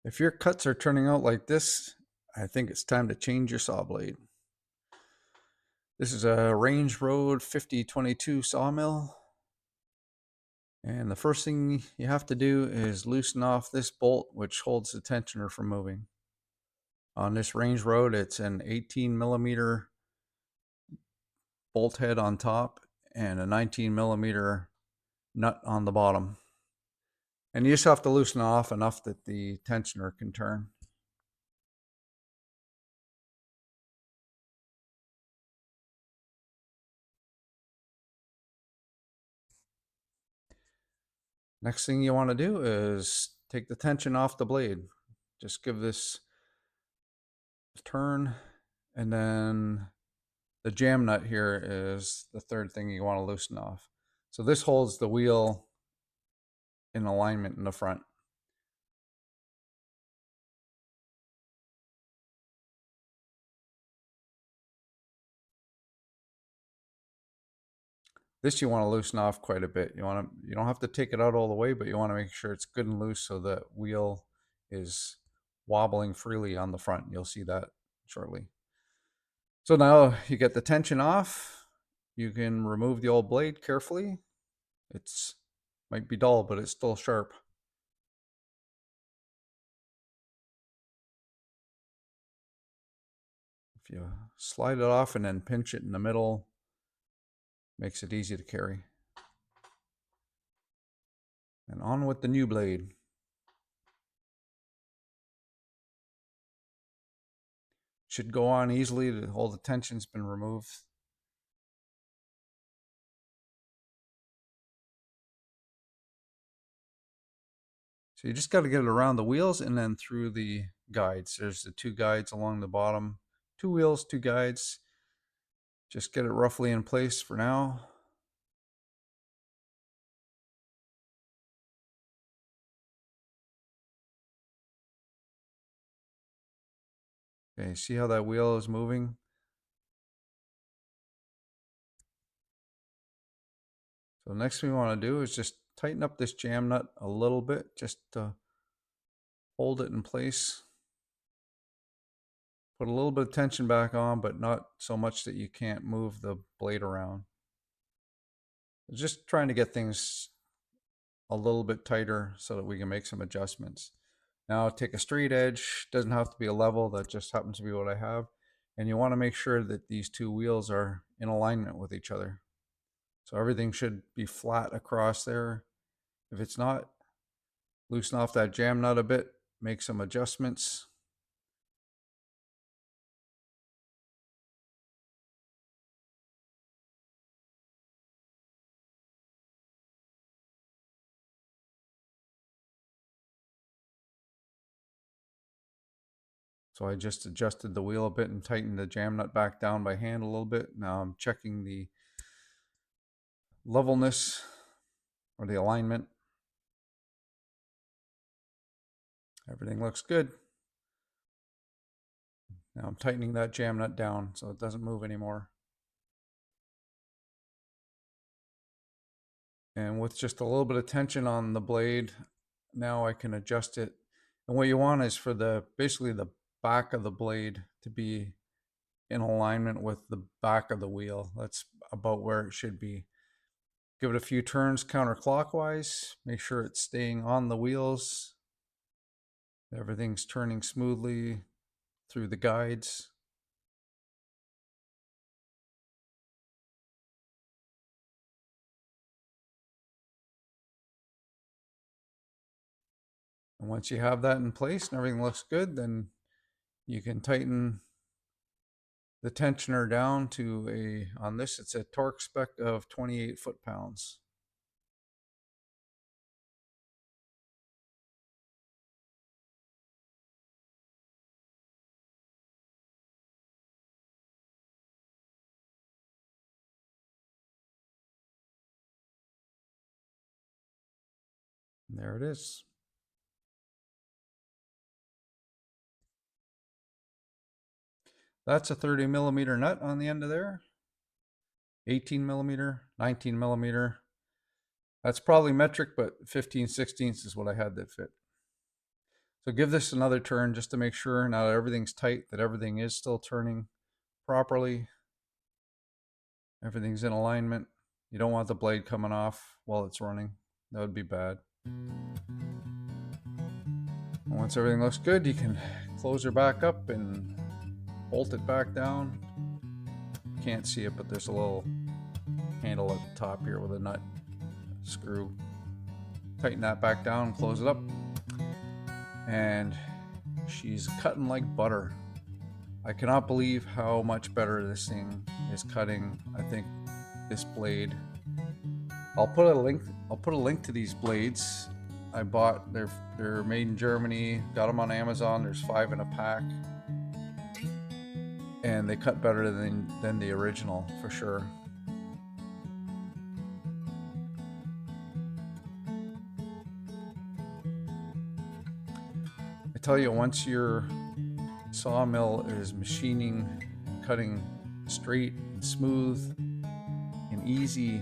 If your cuts are turning out like this, I think it's time to change your saw blade. This is a Range Road 5022 sawmill. And the first thing you have to do is loosen off this bolt, which holds the tensioner from moving. On this Range Road, it's an 18 millimeter bolt head on top and a 19 millimeter nut on the bottom. And you just have to loosen off enough that the tensioner can turn. Next thing you want to do is take the tension off the blade. Just give this a turn, and then the jam nut here is the third thing you want to loosen off. So this holds the wheel in alignment in the front. This you want to loosen off quite a bit. You don't have to take it out all the way, but you want to make sure it's good and loose so the wheel is wobbling freely on the front. You'll see that shortly. So now you get the tension off. You can remove the old blade carefully. It's might be dull, but it's still sharp. If you slide it off and then pinch it in the middle, makes it easy to carry. And on with the new blade. Should go on easily. All the tension's been removed. So you just got to get it around the wheels and then through the guides. There's the two guides along the bottom. Two wheels, two guides. Just get it roughly in place for now. Okay, see how that wheel is moving? So next thing we want to do is just tighten up this jam nut a little bit, just to hold it in place. Put a little bit of tension back on, but not so much that you can't move the blade around. Just trying to get things a little bit tighter so that we can make some adjustments. Now take a straight edge, doesn't have to be a level, that just happens to be what I have. And you want to make sure that these two wheels are in alignment with each other. So everything should be flat across there. If it's not, loosen off that jam nut a bit, make some adjustments. So I just adjusted the wheel a bit and tightened the jam nut back down by hand a little bit. Now I'm checking the levelness or the alignment. Everything looks good. Now I'm tightening that jam nut down so it doesn't move anymore. And with just a little bit of tension on the blade, now I can adjust it. And what you want is for basically the back of the blade to be in alignment with the back of the wheel. That's about where it should be. Give it a few turns counterclockwise. Make sure it's staying on the wheels. Everything's turning smoothly through the guides. And once you have that in place and everything looks good, then you can tighten the tensioner down to on this, it's a torque spec of 28 foot-pounds. And there it is. That's a 30 millimeter nut on the end of there. 18 millimeter, 19 millimeter. That's probably metric, but 15/16 is what I had that fit. So give this another turn just to make sure now that everything's tight, that everything is still turning properly. Everything's in alignment. You don't want the blade coming off while it's running. That would be bad. And once everything looks good, you can close her back up and bolt it back down. You can't see it, but there's a little handle at the top here with a nut screw. Tighten that back down, close it up, and she's cutting like butter. I cannot believe how much better this thing is cutting. I think this blade, I'll put a link to these blades. I bought, they're made in Germany, got them on Amazon. There's 5 in a pack, and they cut better than the original for sure. I tell you, once your sawmill is machining, cutting straight, smooth, and easy,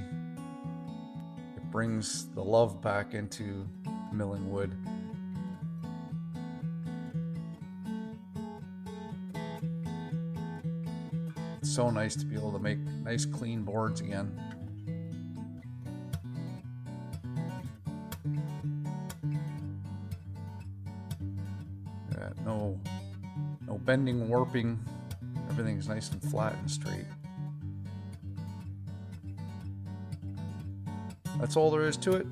it brings the love back into milling wood. It's so nice to be able to make nice clean boards again. No bending, warping. Everything's nice and flat and straight. That's all there is to it.